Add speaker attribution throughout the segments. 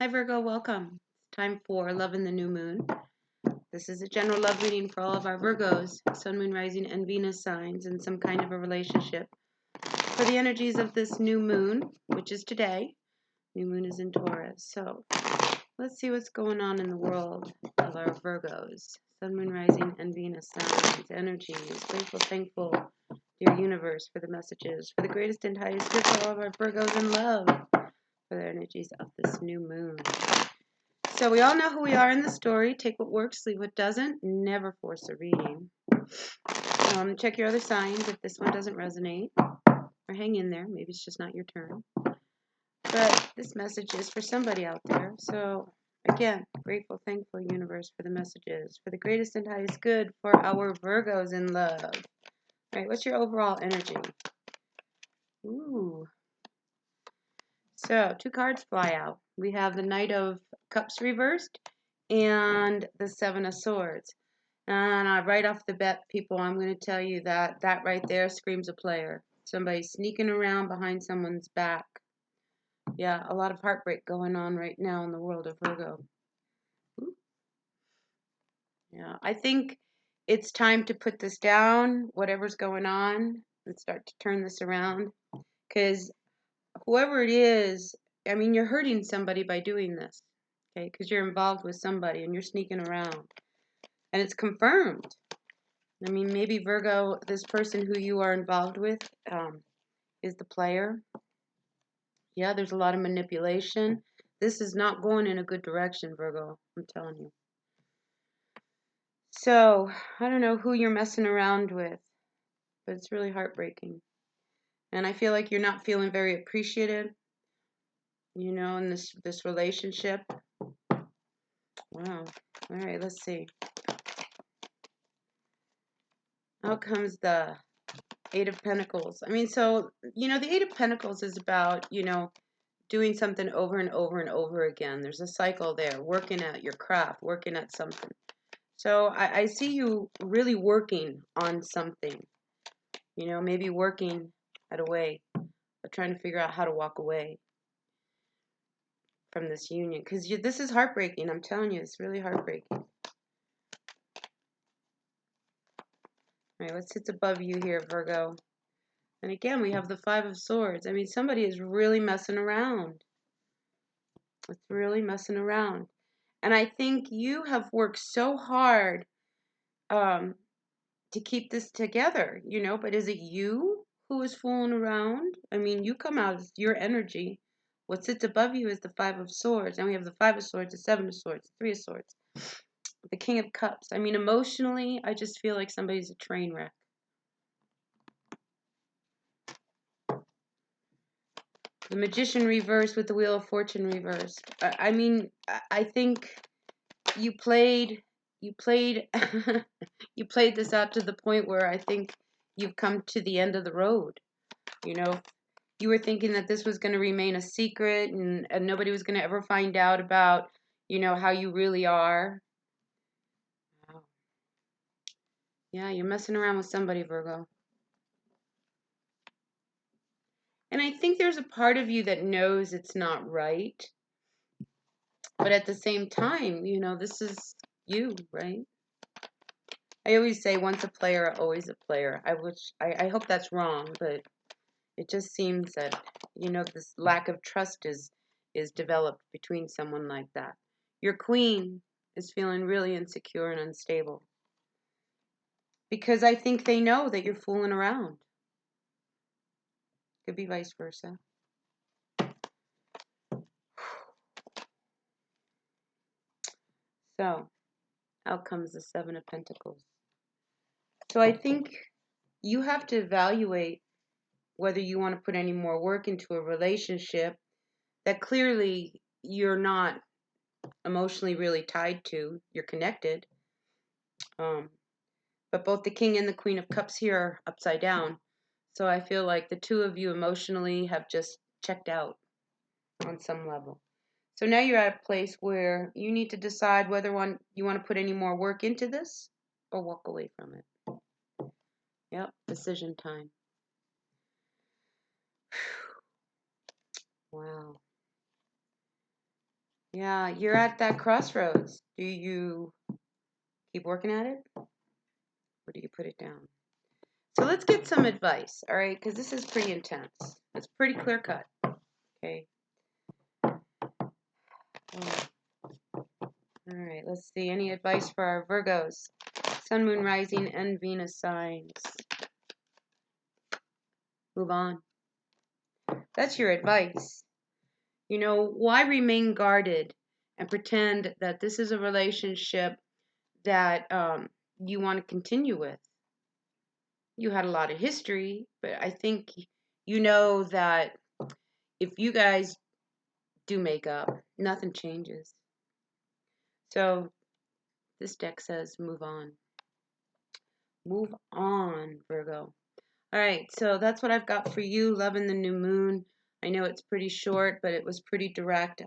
Speaker 1: Hi Virgo, welcome. It's time for Love in the New Moon. This is a general love reading for all of our Virgos, Sun, Moon, Rising, and Venus signs in some kind of a relationship. For the energies of this new moon, which is today, new moon is in Taurus. So let's see what's going on in the world of our Virgos, Sun, Moon, Rising, and Venus signs, energies. Grateful, thankful, dear universe, for the messages, for the greatest and highest good for all of our Virgos in love, for the energies of this new moon. So we all know who we are in the story. Take what works, leave what doesn't. Never force a reading. Check your other signs if this one doesn't resonate. Or hang in there. Maybe it's just not your turn. But this message is for somebody out there. So again, grateful, thankful universe for the messages, for the greatest and highest good for our Virgos in love. All right, what's your overall energy? Ooh. So 2 cards fly out. We have the Knight of Cups reversed and the 7 of Swords. And right off the bat, people, I'm going to tell you that right there screams a player. Somebody sneaking around behind someone's back. Yeah, a lot of heartbreak going on right now in the world of Virgo. Ooh. Yeah, I think it's time to put this down, whatever's going on, and start to turn this around. Because whoever it is, I mean, you're hurting somebody by doing this. Okay, because you're involved with somebody and you're sneaking around. And it's confirmed. I mean, maybe Virgo, this person who you are involved with is the player. Yeah, there's a lot of manipulation. This is not going in a good direction, Virgo. I'm telling you. So, I don't know who you're messing around with, but it's really heartbreaking. And I feel like you're not feeling very appreciated, you know, in this relationship. Wow. All right, let's see. Out comes the 8 of Pentacles. I mean, so, you know, the 8 of Pentacles is about, you know, doing something over and over and over again. There's a cycle there, working at your craft, working at something. So I see you really working on something, you know, maybe working at a way, but trying to figure out how to walk away from this union. Because this is heartbreaking. I'm telling you, it's really heartbreaking. All right, what sits above you here, Virgo? And again, we have the 5 of Swords. I mean, somebody is really messing around. It's really messing around. And I think you have worked so hard to keep this together, you know, but is it you who is fooling around? I mean, you come out as your energy. What sits above you is the 5 of Swords. And we have the 5 of Swords, the 7 of Swords, the 3 of Swords, the King of Cups. I mean, emotionally, I just feel like somebody's a train wreck. The Magician reversed with the Wheel of Fortune reversed. I mean, I think you played you played this out to the point where I think you've come to the end of the road. You know, you were thinking that this was going to remain a secret and nobody was going to ever find out about, you know, how you really are. Wow. Yeah, you're messing around with somebody, Virgo. And I think there's a part of you that knows it's not right. But at the same time, you know, this is you, right? I always say once a player, always a player. I hope that's wrong, but it just seems that, you know, this lack of trust is developed between someone like that. Your queen is feeling really insecure and unstable. Because I think they know that you're fooling around. Could be vice versa. So, out comes the 7 of Pentacles. So I think you have to evaluate whether you want to put any more work into a relationship that clearly you're not emotionally really tied to. You're connected. But both the King and the Queen of Cups here are upside down. So I feel like the two of you emotionally have just checked out on some level. So now you're at a place where you need to decide whether you want to put any more work into this or walk away from it. Yep, decision time. Wow. Yeah, you're at that crossroads. Do you keep working at it, or do you put it down? So let's get some advice, all right? Because this is pretty intense. It's pretty clear cut, okay? All right, let's see. Any advice for our Virgos? Sun, Moon, Rising, and Venus signs. Move on. That's your advice. You know, why remain guarded and pretend that this is a relationship that you want to continue with? You had a lot of history, but I think you know that if you guys do make up, nothing changes. So this deck says move on. Move on, Virgo. All right, so that's what I've got for you, loving the new moon. I know it's pretty short, but it was pretty direct.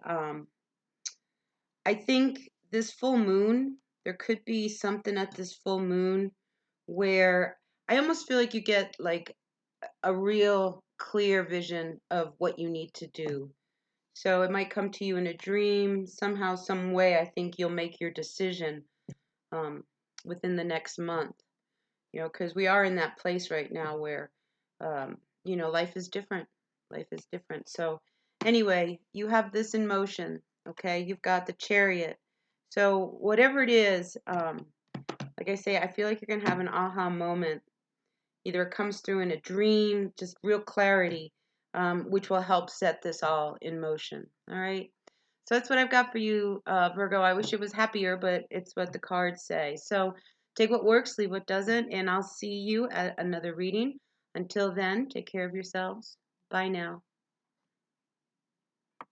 Speaker 1: I think this full moon, there could be something at this full moon where I almost feel like you get like a real clear vision of what you need to do. So it might come to you in a dream, somehow, some way. I think you'll make your decision within the next month. You know, because we are in that place right now where, you know, life is different. Life is different. So anyway, you have this in motion. Okay, you've got the Chariot. So whatever it is, like I say, I feel like you're gonna have an aha moment. Either it comes through in a dream, just real clarity, which will help set this all in motion. All right. So that's what I've got for you, Virgo. I wish it was happier, but it's what the cards say. So take what works, leave what doesn't, and I'll see you at another reading. Until then, take care of yourselves. Bye now.